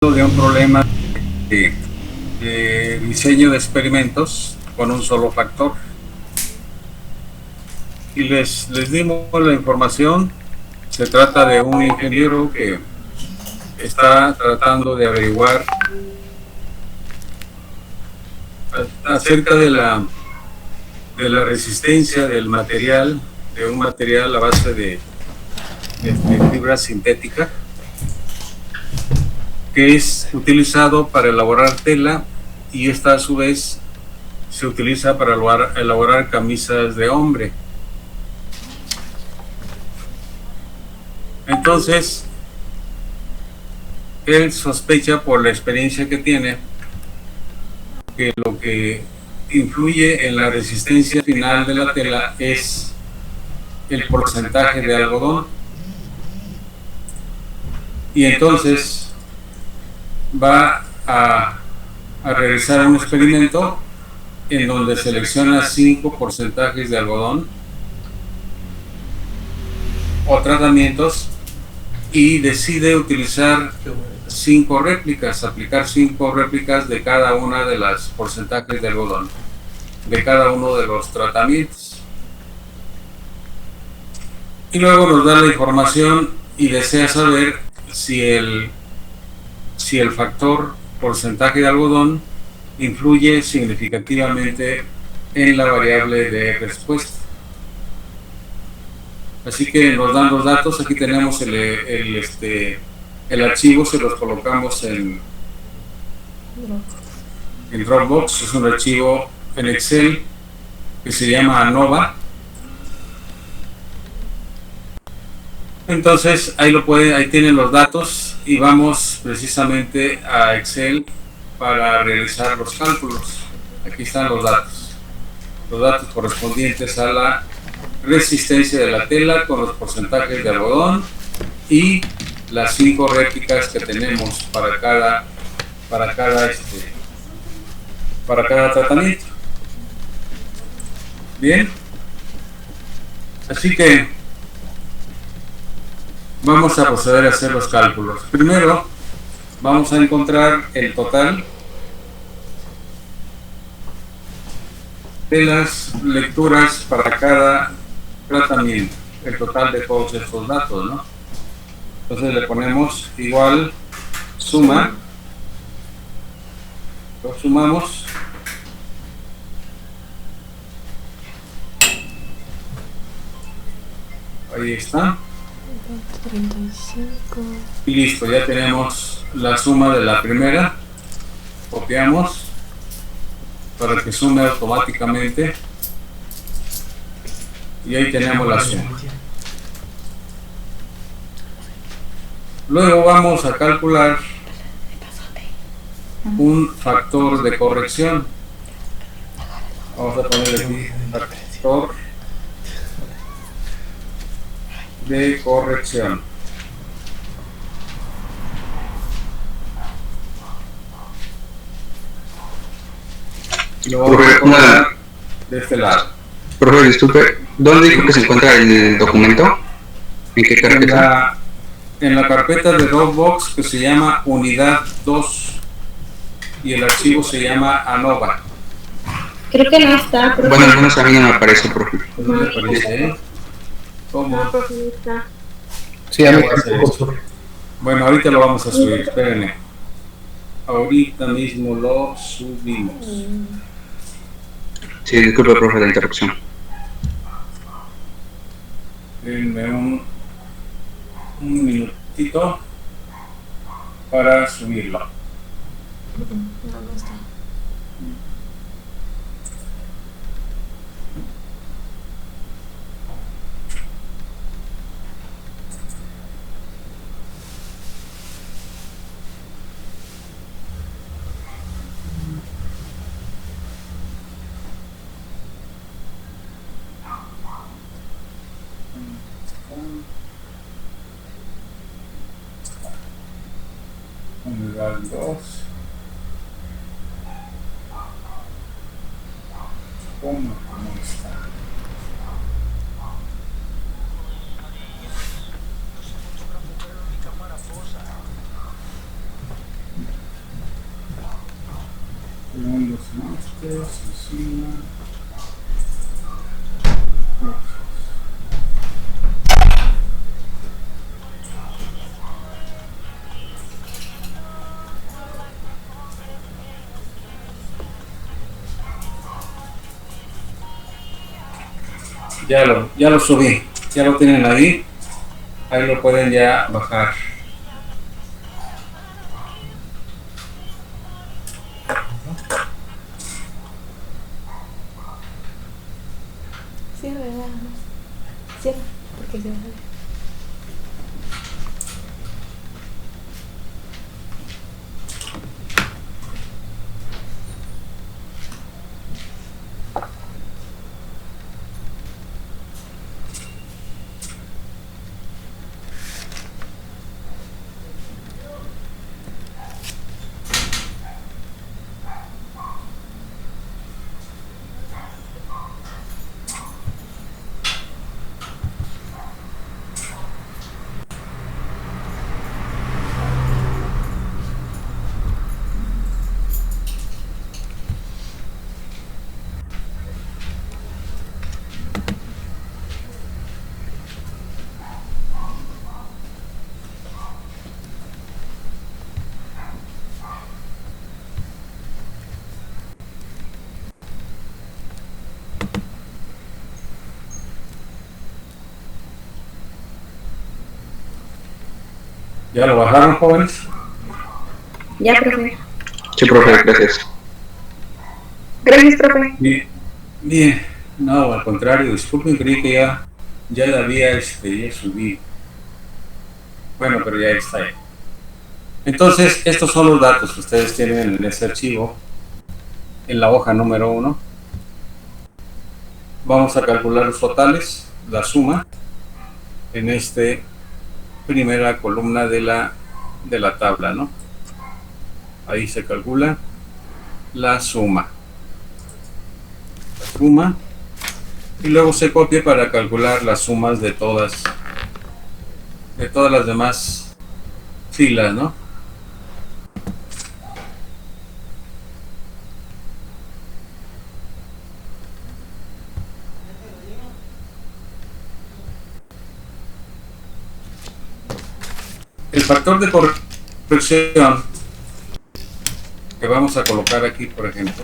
de un problema de, diseño de experimentos con un solo factor. Y les dimos la información. Se trata de un ingeniero que está tratando de averiguar acerca de la resistencia del material, de un material a base de fibra sintética, que es utilizado para elaborar tela, y esta a su vez se utiliza para elaborar camisas de hombre. Entonces, él sospecha, por la experiencia que tiene, que lo que influye en la resistencia final de la tela es el porcentaje de algodón. Y entonces va a realizar un experimento en donde selecciona 5 porcentajes de algodón o tratamientos y decide utilizar 5 réplicas, aplicar 5 réplicas de cada una de las porcentajes de algodón, de cada uno de los tratamientos. Y luego nos da la información y desea saber si el factor porcentaje de algodón influye significativamente en la variable de respuesta. Así que nos dan los datos. Aquí tenemos el archivo, se los colocamos en Dropbox. Es un archivo en Excel que se llama ANOVA. Entonces ahí tienen los datos, y vamos precisamente a Excel para realizar los cálculos. Aquí están los datos correspondientes a la resistencia de la tela con los porcentajes de algodón y las 5 réplicas que tenemos para cada tratamiento. Bien, así que vamos a proceder a hacer los cálculos. Primero vamos a encontrar el total de las lecturas para cada tratamiento, el total de todos estos datos, ¿no? Entonces le ponemos igual suma, lo sumamos, ahí está, 35. y listo, ya tenemos la suma de la primera. Copiamos para que sume automáticamente, y ahí tenemos la suma. Luego vamos a calcular un factor de corrección. Vamos a ponerle aquí factor de corrección. Lo vamos a poner de este lado. Profe, disculpe, ¿dónde dijo que se encuentra el documento? ¿En qué carpeta? En la carpeta de Dropbox, que se llama Unidad 2, y el archivo se llama ANOVA. Creo que no está. Bueno, al menos a mí no me aparece, profe. No me aparece, ¿eh? ¿Cómo? No, profe, no está. Sí, a mí tampoco. Bueno, ahorita lo vamos a subir, espérenme. Ahorita mismo lo subimos. Sí, disculpe, profe, la interrupción. Denme un minutito para subirlo. No está. Unidad 2. ¿Cómo está? Segundos monstruos, encima. Ya lo subí, ya lo tienen ahí lo pueden ya bajar. Cierra, nada más. Cierra, porque se va a ver. ¿Ya lo bajaron, jóvenes? Ya, profe. Sí, profe, gracias. Gracias, profe. Bien, bien. No, al contrario, disculpen, creí que ya la había ya subí. Bueno, pero ya está ahí. Entonces, estos son los datos que ustedes tienen en ese archivo, en la hoja número 1. Vamos a calcular los totales, la suma, en esta primera columna de la tabla, ¿no? Ahí se calcula la suma. La suma. Y luego se copia para calcular las sumas de todas las demás filas, ¿no? El factor de corrección que vamos a colocar aquí, por ejemplo,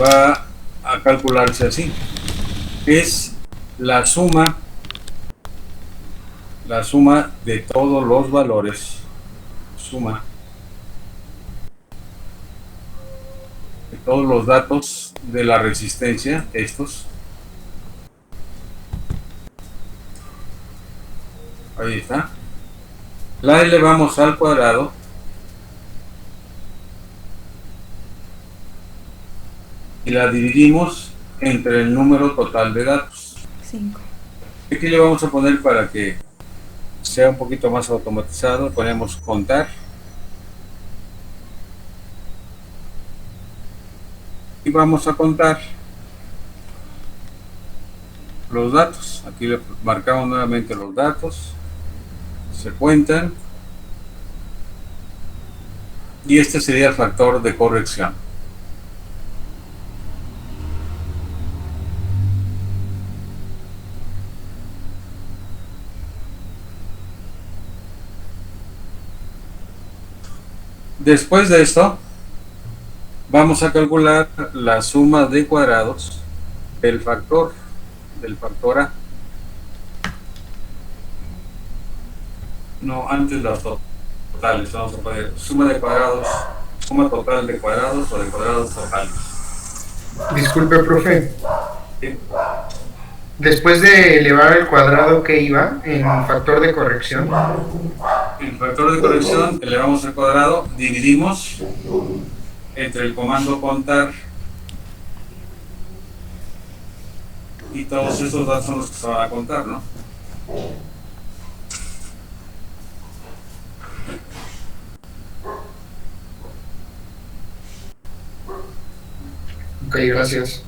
va a calcularse así. Es la suma de todos los valores, suma de todos los datos de la resistencia, estos. Ahí está. La elevamos al cuadrado y la dividimos entre el número total de datos. 5. Aquí le vamos a poner, para que sea un poquito más automatizado, ponemos contar y vamos a contar los datos. Aquí le marcamos nuevamente los datos, se cuentan, y este sería el factor de corrección. Después de esto, vamos a calcular la suma de cuadrados del factor A. No, antes las totales. Vamos a poner suma de cuadrados, suma total de cuadrados o de cuadrados totales. Disculpe, profe. ¿Sí? Después de elevar el cuadrado, ¿qué iba? En factor de corrección. El factor de corrección, elevamos al cuadrado, dividimos entre el comando contar, y todos estos datos son los que se van a contar, ¿no? Ok, gracias.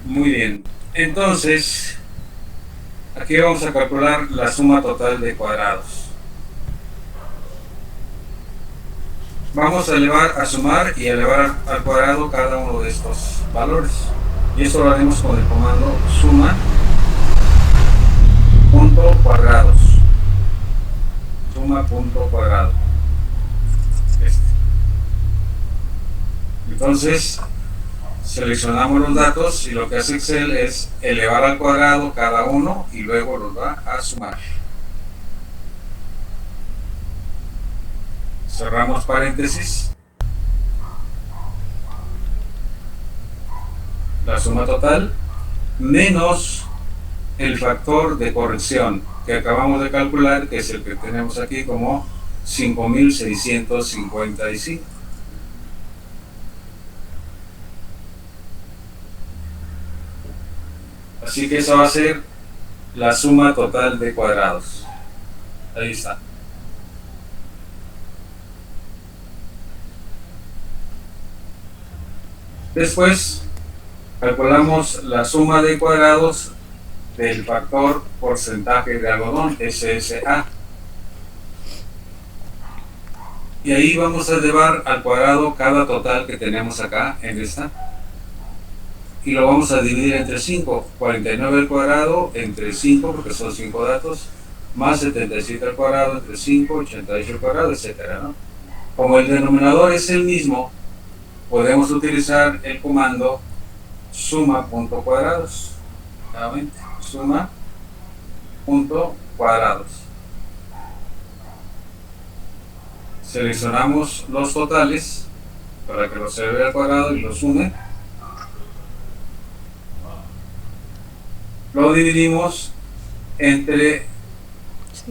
Muy bien. Entonces, aquí vamos a calcular la suma total de cuadrados. vamos a elevar, a sumar y elevar al cuadrado cada uno de estos valores. Y eso lo haremos con el comando suma punto cuadrados. Suma punto cuadrado. Entonces, seleccionamos los datos y lo que hace Excel es elevar al cuadrado cada uno y luego los va a sumar. Cerramos paréntesis. La suma total menos el factor de corrección que acabamos de calcular, que es el que tenemos aquí como 5.655. Así que esa va a ser la suma total de cuadrados. Ahí está. Después calculamos la suma de cuadrados del factor porcentaje de algodón, SSA. Y ahí vamos a elevar al cuadrado cada total que tenemos acá en esta. Y lo vamos a dividir entre 5. 49 al cuadrado entre 5, porque son 5 datos, más 77 al cuadrado entre 5, 88 al cuadrado, etcétera, ¿no? Como el denominador es el mismo, podemos utilizar el comando suma punto cuadrados. Nuevamente, suma punto cuadrados. Seleccionamos los totales para que los eleve al cuadrado y los sume. Lo dividimos entre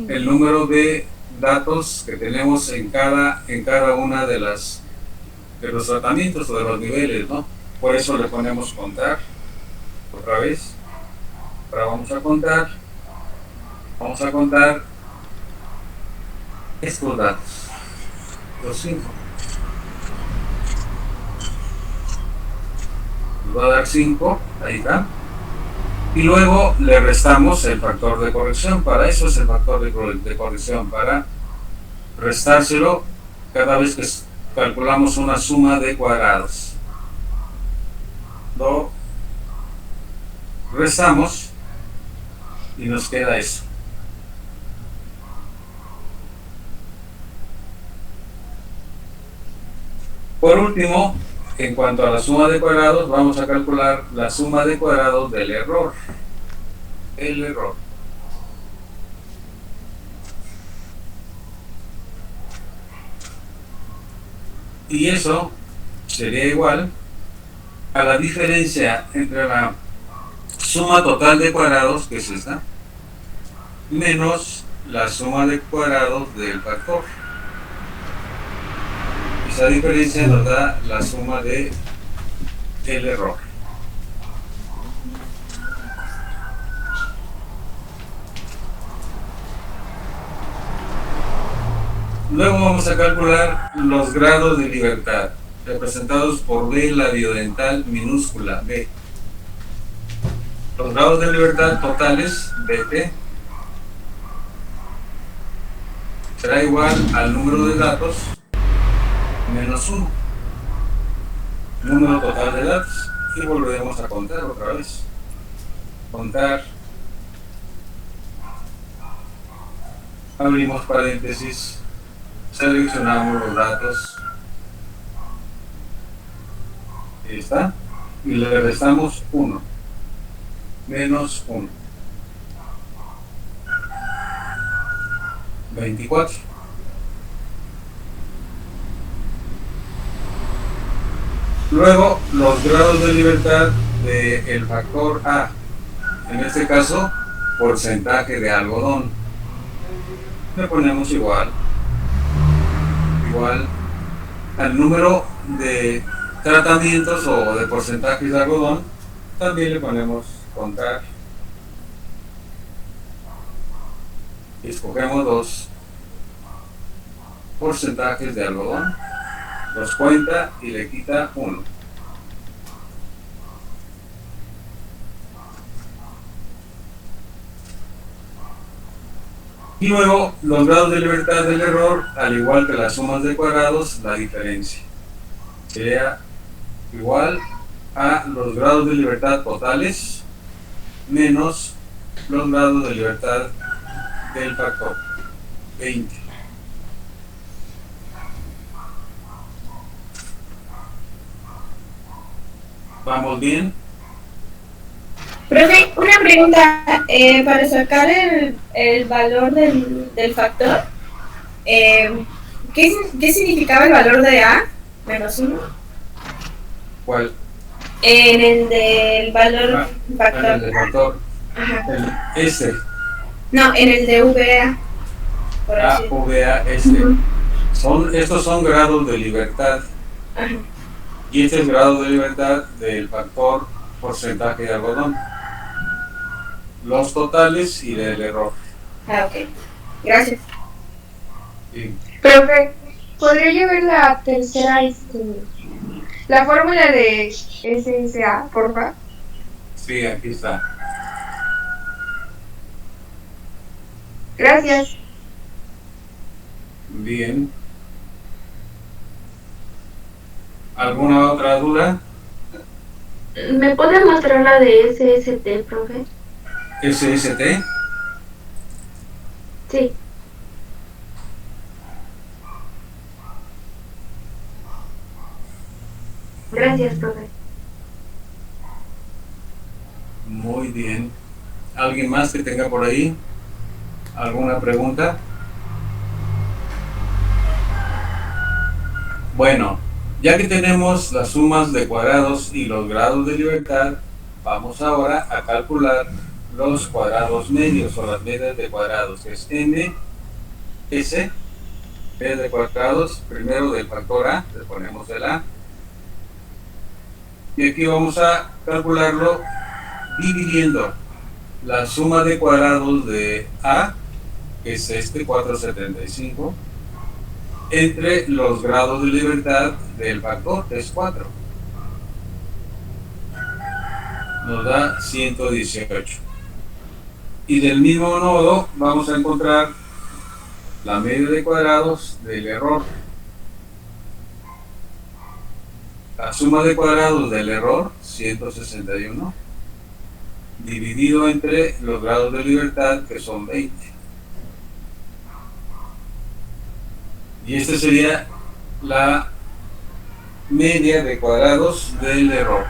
el número de datos que tenemos en cada una de los tratamientos o de los niveles, ¿no? Por eso le ponemos contar otra vez. Ahora vamos a contar estos datos, los 5. Nos va a dar 5, ahí está. Y luego le restamos el factor de corrección. Para eso es el factor de corrección, para restárselo cada vez que calculamos una suma de cuadrados. Lo restamos y nos queda eso. Por último, en cuanto a la suma de cuadrados, vamos a calcular la suma de cuadrados del error. El error. Y eso sería igual a la diferencia entre la suma total de cuadrados, que es esta, menos la suma de cuadrados del factor. Esa diferencia nos da la suma de el error. Luego vamos a calcular los grados de libertad, representados por B labiodental minúscula, B. Los grados de libertad totales, BT, será igual al número de datos menos 1. Número total de datos. Y volveremos a contar otra vez. Contar. Abrimos paréntesis. Seleccionamos los datos. Ahí está. Y le restamos 1. Menos 1. 24. Luego, los grados de libertad del factor A. En este caso, porcentaje de algodón. Le ponemos igual al número de tratamientos o de porcentajes de algodón. También le ponemos contar. Y escogemos los porcentajes de algodón. Los cuenta y le quita 1. Y luego, los grados de libertad del error, al igual que las sumas de cuadrados, la diferencia. Sería igual a los grados de libertad totales menos los grados de libertad del factor 20. ¿Vamos bien? Profe, una pregunta. Para sacar el valor del factor, ¿qué significaba el valor de A menos 1? ¿Cuál? En el del valor En factor. el del factor. Ajá. El S. No, en el de VA. Por A, así. V, A, S. Estos son grados de libertad. Ajá. Y este es el grado de libertad del factor porcentaje de algodón. Los totales y del error. Ah, ok. Gracias. Sí. Profe, ¿podría llevar la tercera, la fórmula de SSA, porfa? Sí, aquí está. Gracias. Bien. ¿Alguna otra duda? ¿Me puede mostrar la de SST, profe? SST. Sí. Gracias, profe. Muy bien. ¿Alguien más que tenga por ahí alguna pregunta? Bueno, ya que tenemos las sumas de cuadrados y los grados de libertad, vamos ahora a calcular los cuadrados medios o las medias de cuadrados, que es m, s, media de cuadrados, primero del factor a, le ponemos el a, y aquí vamos a calcularlo dividiendo la suma de cuadrados de a, que es este 475, entre los grados de libertad del factor, que es 4. Nos da 118. Y del mismo modo vamos a encontrar la media de cuadrados del error. La suma de cuadrados del error, 161, dividido entre los grados de libertad, que son 20. Y esta sería la media de cuadrados del error.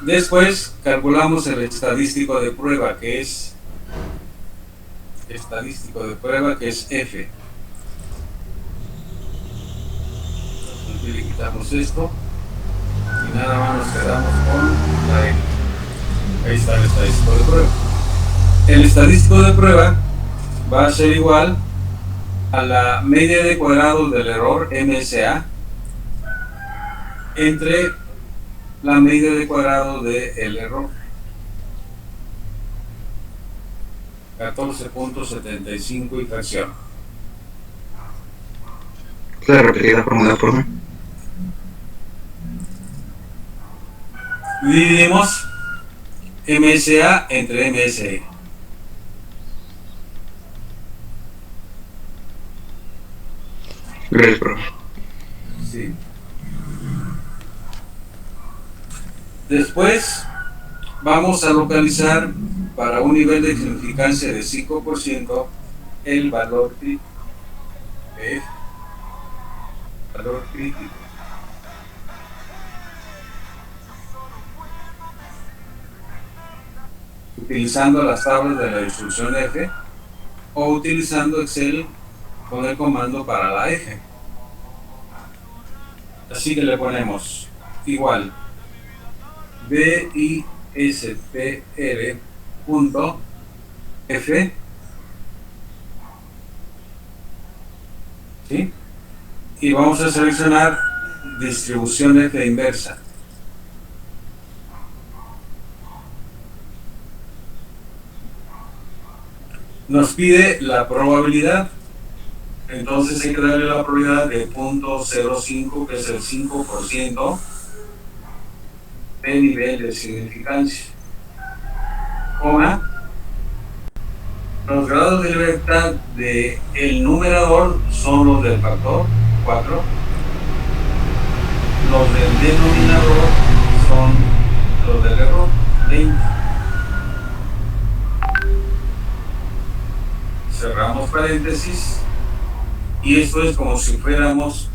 Después calculamos el estadístico de prueba, que es F. Aquí le quitamos esto y nada más nos quedamos con la F. Ahí está el estadístico de prueba. El estadístico de prueba va a ser igual a la media de cuadrados del error MSA entre la media de cuadrados del error, 14.75 y fracción. ¿Puede repetir la fórmula, por favor? Dividimos MSA entre MSE. Gracias, profe. Sí. Después vamos a localizar para un nivel de significancia de 5% el valor crítico. F. Valor crítico. Utilizando las tablas de la distribución F o utilizando Excel con el comando para la F. Así que le ponemos igual BISPR.F, ¿sí? Y vamos a seleccionar distribución F inversa. Nos pide la probabilidad, Entonces hay que darle la probabilidad de 0.05, que es el 5% de nivel de significancia, coma, los grados de libertad del numerador son los del factor 4, los del denominador son los del error 20. Cerramos paréntesis, y esto es como si hubiéramos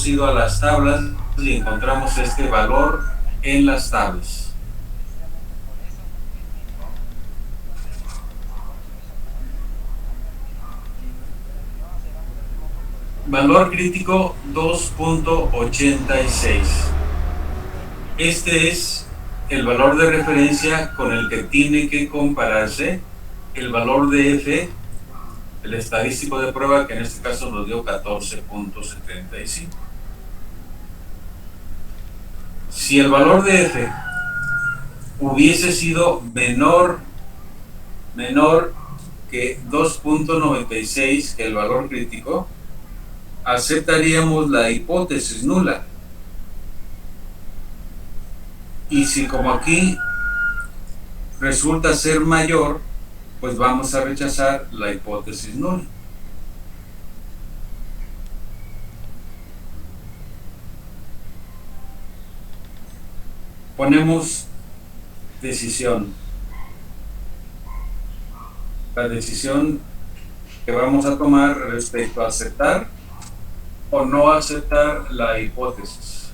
ido a las tablas y encontramos este valor en las tablas. Valor crítico 2.86. Este es el valor de referencia con el que tiene que compararse el valor de F, el estadístico de prueba, que en este caso nos dio 14.75. Si el valor de F hubiese sido menor que 2.96, que el valor crítico, aceptaríamos la hipótesis nula. Y si como aquí resulta ser mayor, pues vamos a rechazar la hipótesis nula. Ponemos decisión. La decisión que vamos a tomar respecto a aceptar o no aceptar la hipótesis.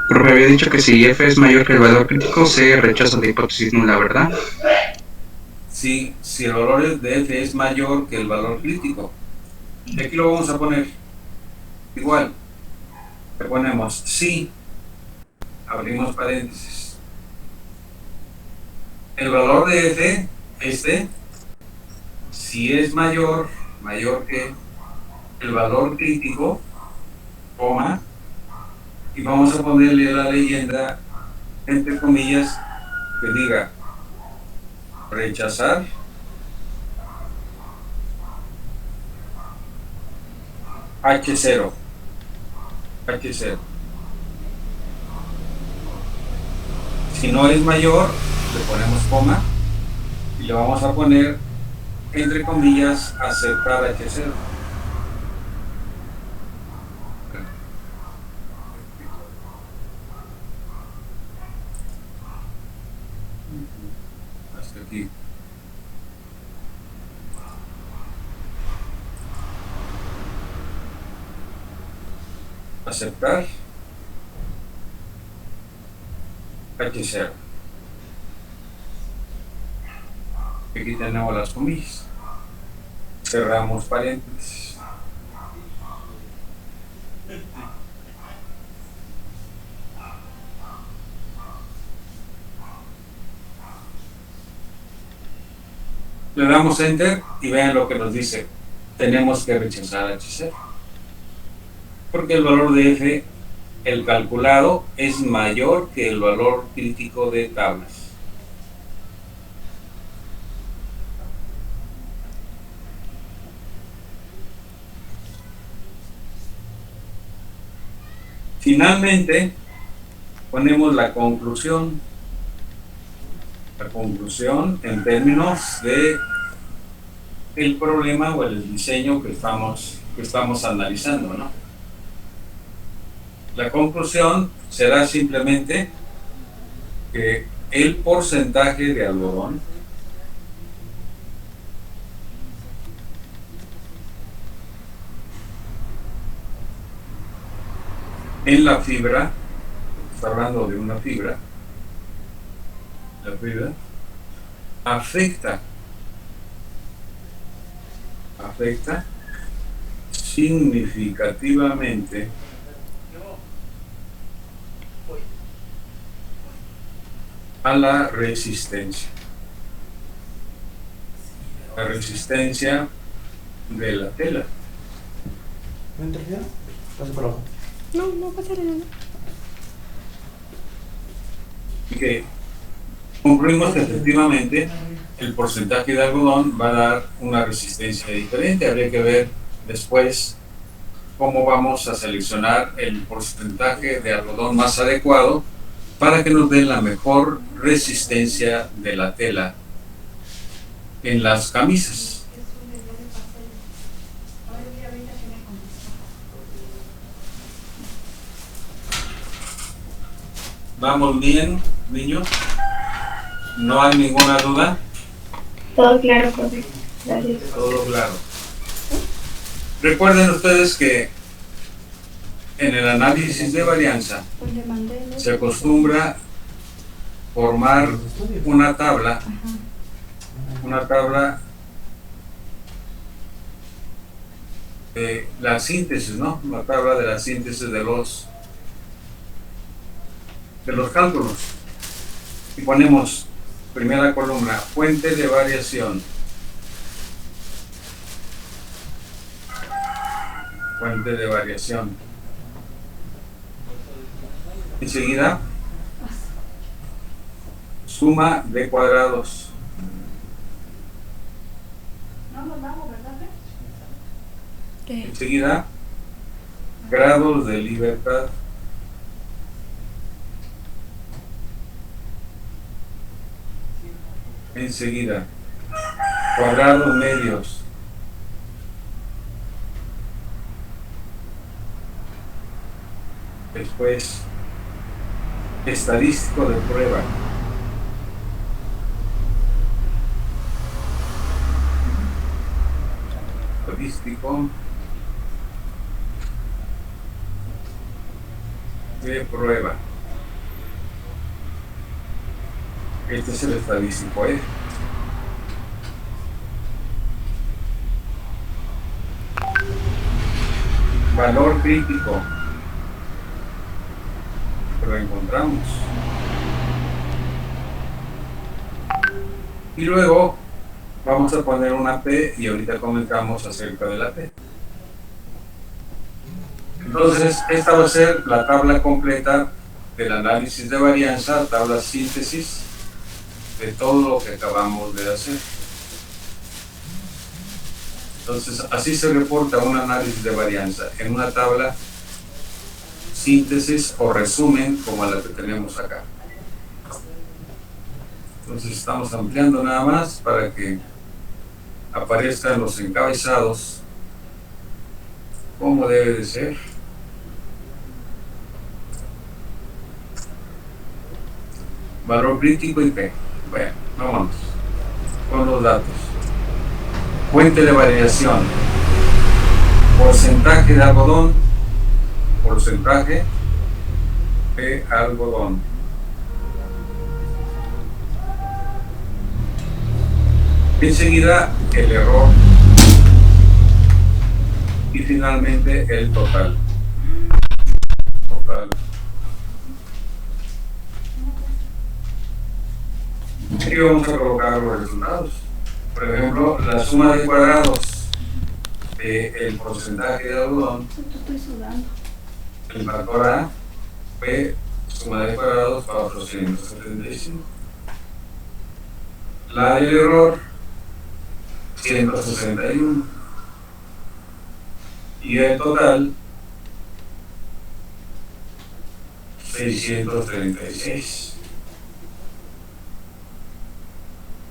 Pero me había dicho que si F es mayor que el valor crítico, se rechaza la hipótesis nula, ¿verdad? Sí, si el valor de F es mayor que el valor crítico. Y aquí lo vamos a poner igual. Le ponemos sí, abrimos paréntesis. El valor de F, si es mayor que el valor crítico, coma, y vamos a ponerle la leyenda, entre comillas, que diga rechazar H0. Si no es mayor, le ponemos coma y le vamos a poner entre comillas aceptar H0. Hasta aquí. Aceptar H0. Aquí tenemos las comillas. Cerramos paréntesis. Le damos enter y vean lo que nos dice. Tenemos que rechazar H0. Porque el valor de F, el calculado, es mayor que el valor crítico de tablas. Finalmente, ponemos la conclusión. La conclusión en términos de el problema o el diseño que estamos analizando, ¿no? La conclusión será simplemente que el porcentaje de algodón en la fibra, está hablando de una fibra, la fibra afecta significativamente a la resistencia de la tela. ¿No interfiero? Paso por abajo. No pasa nada. Y que concluimos que efectivamente el porcentaje de algodón va a dar una resistencia diferente. Habría que ver después cómo vamos a seleccionar el porcentaje de algodón más adecuado para que nos den la mejor resistencia de la tela en las camisas. ¿Vamos bien, niños? ¿No hay ninguna duda? Todo claro, profe. Gracias. Todo claro. Recuerden ustedes que en el análisis de varianza se acostumbra formar una tabla de la síntesis, ¿no? Una tabla de la síntesis de los cálculos. Y ponemos primera columna, fuente de variación. Fuente de variación. Enseguida, suma de cuadrados. Enseguida, grados de libertad. Enseguida, cuadrados medios. Después, estadístico de prueba. Estadístico de prueba. Este es el estadístico, ¿eh? Valor crítico. Lo encontramos. Y luego vamos a poner una P y ahorita comentamos acerca de la P. Entonces, esta va a ser la tabla completa del análisis de varianza, tabla síntesis de todo lo que acabamos de hacer. Entonces, así se reporta un análisis de varianza en una tabla síntesis o resumen como la que tenemos acá. Entonces estamos ampliando nada más para que aparezcan los encabezados como debe de ser. Valor crítico y P. Bueno, vámonos con los datos. Fuente de variación. Porcentaje de algodón. Porcentaje de algodón. Enseguida el error. Y finalmente el total. Aquí vamos a colocar los resultados. Por ejemplo, la suma de cuadrados del porcentaje de algodón. El factor A fue suma de cuadrados 475. La del error 161. Y el total 636.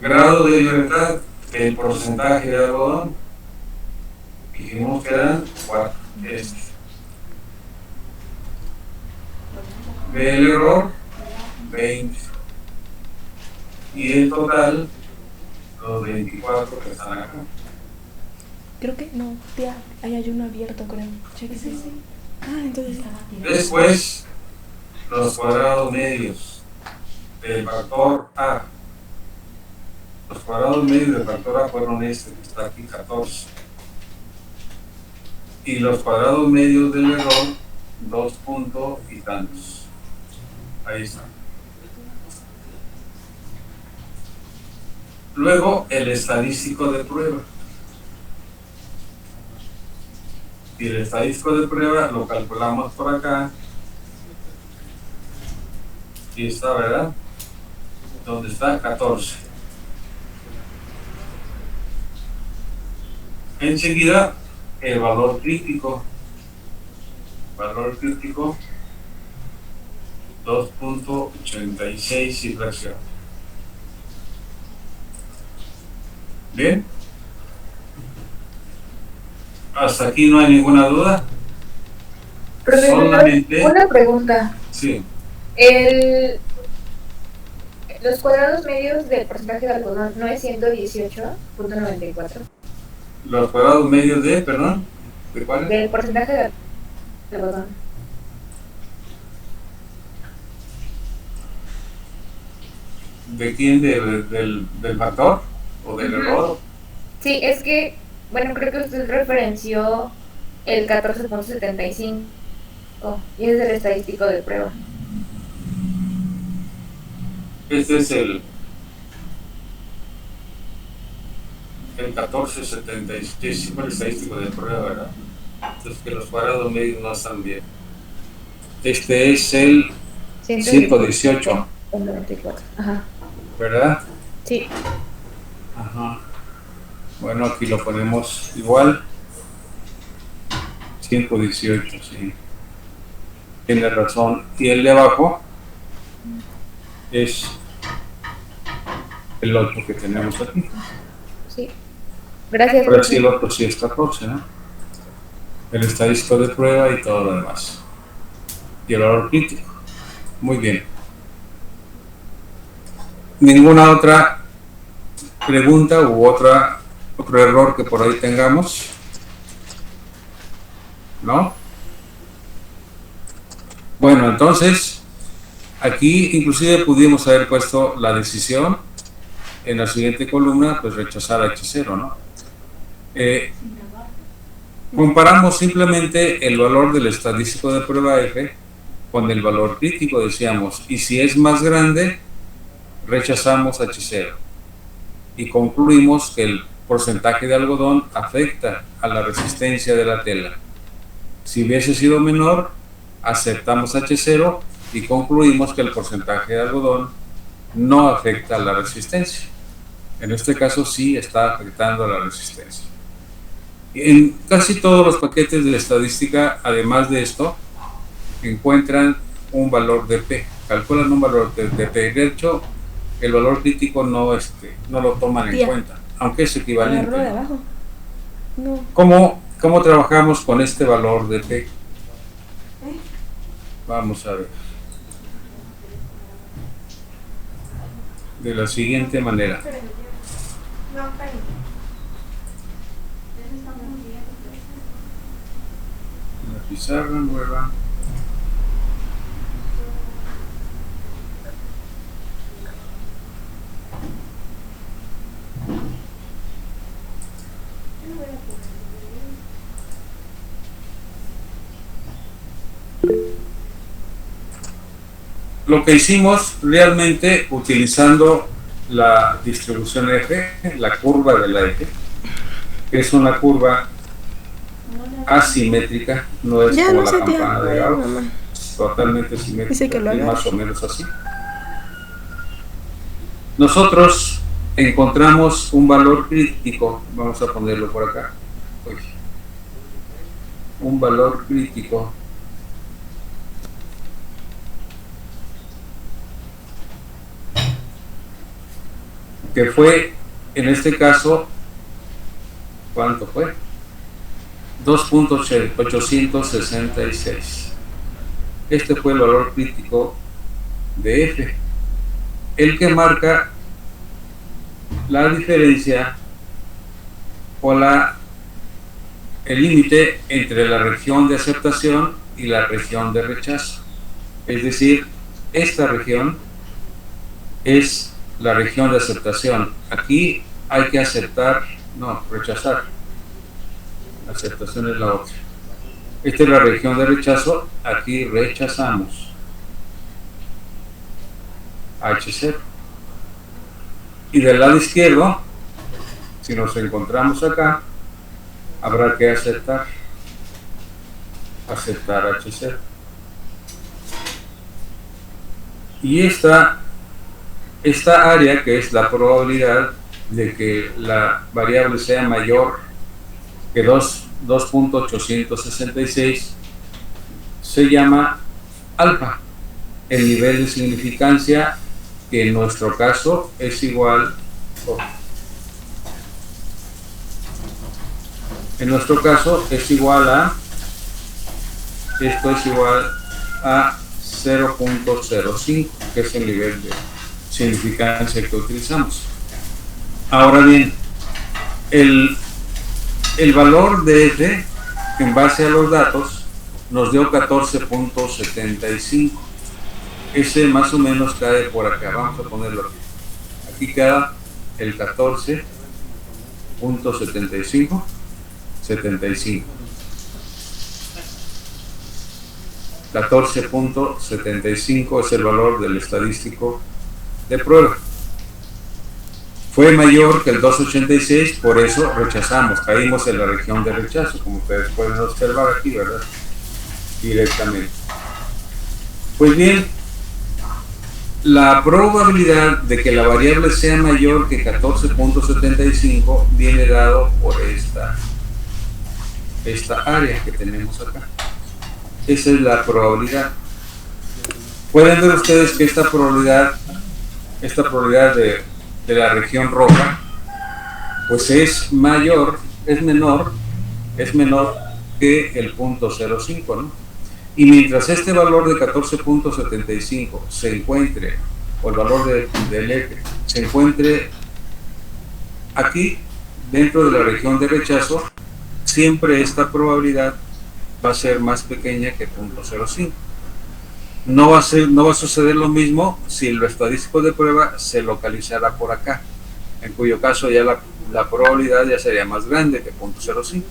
Grado de libertad del porcentaje de algodón. Dijimos que eran 4. Del error 20. Y el total los 24 que están acá. Creo que no, tía, ahí hay uno abierto, creo. Chéquese. Ah, entonces. Después, los cuadrados medios del factor A. Los cuadrados medios del factor A fueron este, que está aquí, 14. Y los cuadrados medios del error, 2 puntos y tantos. Ahí está. Luego, el estadístico de prueba. Y el estadístico de prueba lo calculamos por acá. Y está, ¿verdad? Donde está 14. Enseguida, el valor crítico. Valor crítico 2.86 y fracción. Bien. Hasta aquí no hay ninguna duda. Profesor, Solamente. una pregunta. Sí. Los cuadrados medios del porcentaje de algodón no es 118.94. Los cuadrados medios de, perdón, ¿de cuál? Del porcentaje de algodón. ¿De quién? ¿Del factor? ¿O del error? Sí, es que, bueno, creo que usted referenció el 14.75 y es el estadístico de prueba. Este es el 1476, fue el estadístico de prueba, ¿verdad? Entonces que los cuadrados medios no están bien. Este es el 118, 124. Ajá. ¿verdad? Sí. Ajá. Bueno, aquí lo ponemos igual. 118, sí. Tiene razón. Y el de abajo es el otro que tenemos aquí. Sí. Gracias. Pero sí, el otro sí es 14, ¿no? El estadístico de prueba y todo lo demás. Y el valor crítico. Muy bien. ¿Ninguna otra pregunta u otro error que por ahí tengamos? ¿No? Bueno, entonces, aquí inclusive pudimos haber puesto la decisión en la siguiente columna, pues rechazar H0, ¿no? Comparamos simplemente el valor del estadístico de prueba F con el valor crítico, decíamos, y si es más grande, rechazamos H0. Y concluimos que el porcentaje de algodón afecta a la resistencia de la tela. Si hubiese sido menor, aceptamos H0 y concluimos que el porcentaje de algodón no afecta a la resistencia. En este caso sí está afectando a la resistencia. En casi todos los paquetes de estadística, además de esto, encuentran un valor de P, calculan un valor de P. De hecho, el valor crítico no lo toman en cuenta, aunque es equivalente. ¿El error de abajo? No. ¿Cómo trabajamos con este valor de P? Vamos a ver. De la siguiente manera. La pizarra nueva. Lo que hicimos realmente utilizando la distribución F, la curva de la F, que es una curva asimétrica, no es Ya, como no la sé, tía. campana de Ay, Gauss, mamá. es totalmente simétrica, Dice que lo y haga. más o menos así. Nosotros encontramos un valor crítico, vamos a ponerlo por acá, uy, un valor crítico que fue, en este caso, ¿cuánto fue? 2.866. Este fue el valor crítico de F, el que marca la diferencia o el límite entre la región de aceptación y la región de rechazo. Es decir, esta región es la región de aceptación. Aquí hay que aceptar, no, rechazar. Aceptación es la otra. Esta es la región de rechazo, aquí rechazamos H0. Y del lado izquierdo, si nos encontramos acá, habrá que aceptar H0. Y esta área, que es la probabilidad de que la variable sea mayor que 2.866 se llama alfa, el nivel de significancia que en nuestro caso es igual, en nuestro caso es igual a, esto es igual a 0.05, que es el nivel de significancia que utilizamos. Ahora bien, el valor de F en base a los datos nos dio 14.75. Ese más o menos cae por acá, vamos a ponerlo aquí. Aquí queda el 14.75. 14.75 es el valor del estadístico de prueba. Fue mayor que el 286, por eso rechazamos, caímos en la región de rechazo, como ustedes pueden observar aquí, ¿verdad? Directamente. Pues bien, la probabilidad de que la variable sea mayor que 14.75 viene dado por esta área que tenemos acá. Esa es la probabilidad. Pueden ver ustedes que esta probabilidad de la región roja, pues es menor que el 0.05, ¿no? Y mientras este valor de 14.75 se encuentre, o el valor del eje se encuentre aquí dentro de la región de rechazo, siempre esta probabilidad va a ser más pequeña que 0.05. No va a suceder lo mismo si lo estadístico de prueba se localizara por acá, en cuyo caso ya la probabilidad ya sería más grande que 0.05.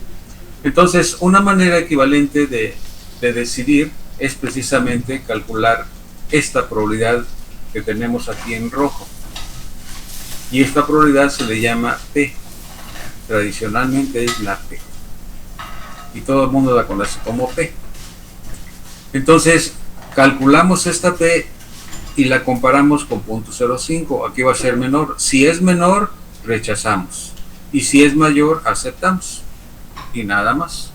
Entonces, una manera equivalente de decidir es precisamente calcular esta probabilidad que tenemos aquí en rojo. Y esta probabilidad se le llama P. Tradicionalmente es la P. Y todo el mundo la conoce como P. Entonces, calculamos esta P y la comparamos con 0.05. Aquí va a ser menor. Si es menor, rechazamos. Y si es mayor, aceptamos. Y nada más.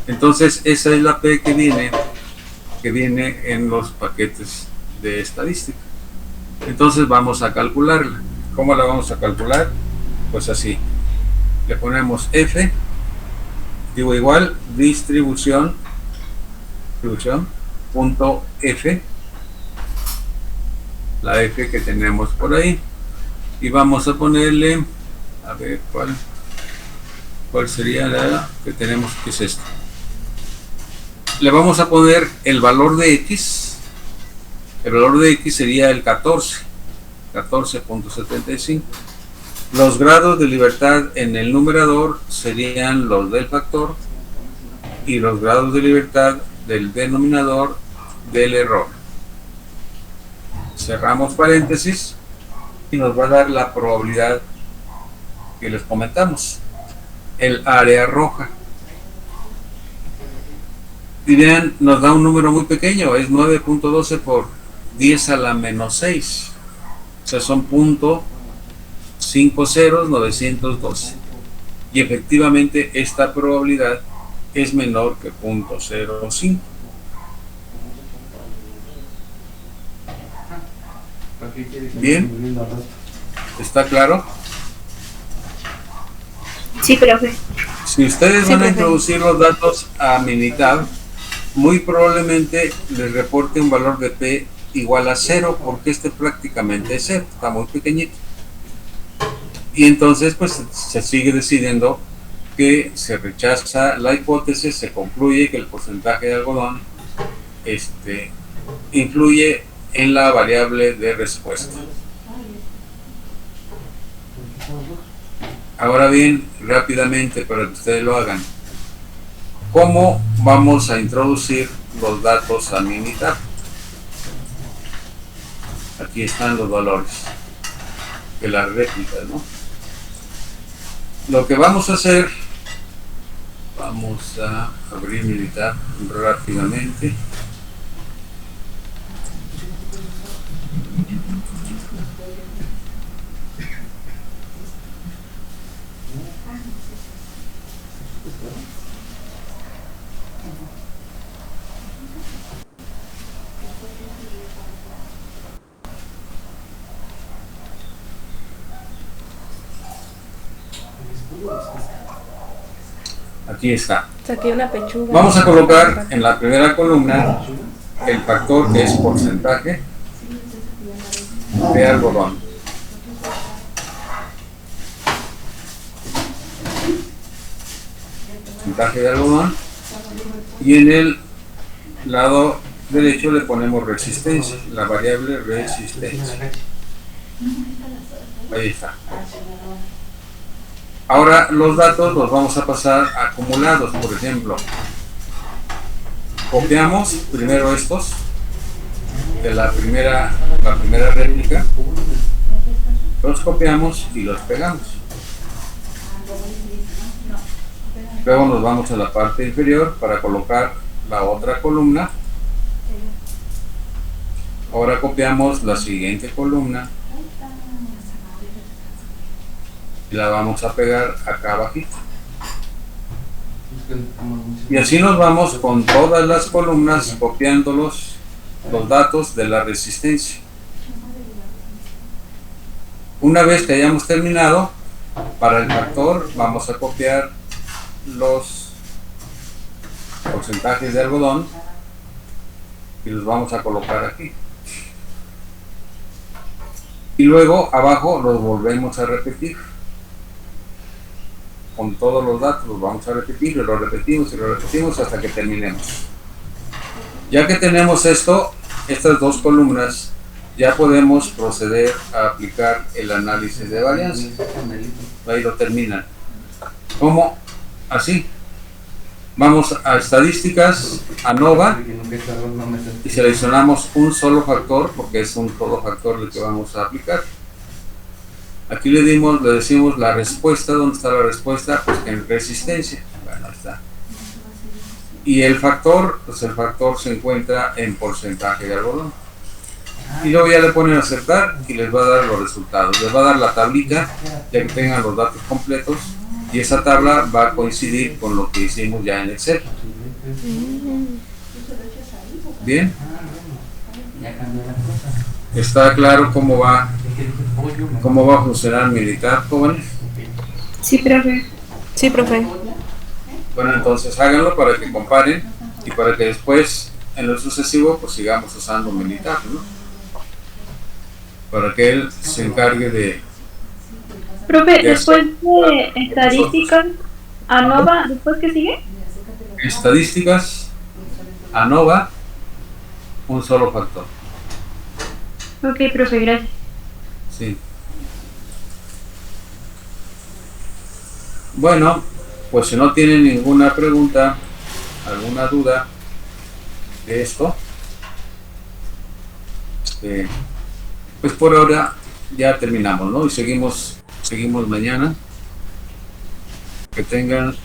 Entonces, esa es la P que viene en los paquetes de estadística. Entonces, vamos a calcularla. ¿Cómo la vamos a calcular? Pues así. Le ponemos F, digo igual, distribución, punto F, la F que tenemos por ahí, y vamos a ponerle, a ver cuál sería la que tenemos, que es esta. Le vamos a poner el valor de X. El valor de X sería el 14.75. Los grados de libertad en el numerador serían los del factor y los grados de libertad del denominador del error. Cerramos paréntesis y nos va a dar la probabilidad que les comentamos, el área roja. Y vean, nos da un número muy pequeño, es 9.12 por 10 a la menos 6, o sea, son 0.50912, y efectivamente esta probabilidad es menor que 0.05. Bien, ¿está claro? Sí, profe. Si ustedes van a introducir los datos a Minitab, muy probablemente les reporte un valor de P igual a 0, porque este prácticamente es 0, está muy pequeñito. Y entonces pues se sigue decidiendo que se rechaza la hipótesis, se concluye que el porcentaje de algodón influye en la variable de respuesta. Ahora bien, rápidamente para que ustedes lo hagan, ¿cómo vamos a introducir los datos a Minitab? Aquí están los valores de las réplicas, ¿no? Lo que vamos a hacer, vamos a abrir Minitab rápidamente. Aquí está. Saqué una pechuga. Vamos a colocar en la primera columna el factor que es porcentaje de algodón. Porcentaje de algodón. Y en el lado derecho le ponemos resistencia, la variable resistencia. Ahí está. Ahora los datos los vamos a pasar acumulados. Por ejemplo, copiamos primero estos de la primera réplica, los copiamos y los pegamos. Luego nos vamos a la parte inferior para colocar la otra columna. Ahora copiamos la siguiente columna y la vamos a pegar acá abajito. Y así nos vamos con todas las columnas copiando los datos de la resistencia. Una vez que hayamos terminado, para el factor vamos a copiar los porcentajes de algodón y los vamos a colocar aquí. Y luego abajo los volvemos a repetir. Con todos los datos los vamos a repetir y lo repetimos hasta que terminemos. Ya que tenemos estas dos columnas, ya podemos proceder a aplicar el análisis de varianza. Ahí lo terminan. ¿Cómo? Así. Vamos a estadísticas, ANOVA, y seleccionamos un solo factor, porque es un solo factor el que vamos a aplicar. Aquí le decimos la respuesta. ¿Dónde está la respuesta? Pues en resistencia. Bueno, ahí está. Y el factor, pues el factor se encuentra en porcentaje de algodón. Y luego ya le ponen a aceptar y les va a dar los resultados. Les va a dar la tablita, ya que tengan los datos completos. Y esa tabla va a coincidir con lo que hicimos ya en Excel. Bien. ¿Está claro cómo va a funcionar Militar, jóvenes? Sí, profe. Sí, profe. Bueno, entonces háganlo para que comparen y para que después, en lo sucesivo, pues sigamos usando Militar, ¿no? Para que él se encargue de... Profe, después de estadísticas, ANOVA, ¿después qué sigue? Estadísticas, ANOVA, un solo factor. Ok, profe, gracias. Sí. Bueno, pues si no tienen ninguna pregunta, alguna duda de esto, pues por ahora ya terminamos, ¿no? Y seguimos mañana. Que tengan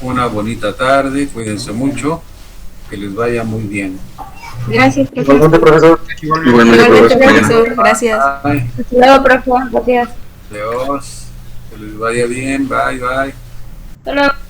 una bonita tarde, cuídense mucho, que les vaya muy bien. Gracias, profe. Igualmente, profesor. Igualmente, profesor. Gracias. Bye. Hasta luego, profe. Gracias. Adiós. Que les vaya bien. Bye, bye. Hasta luego.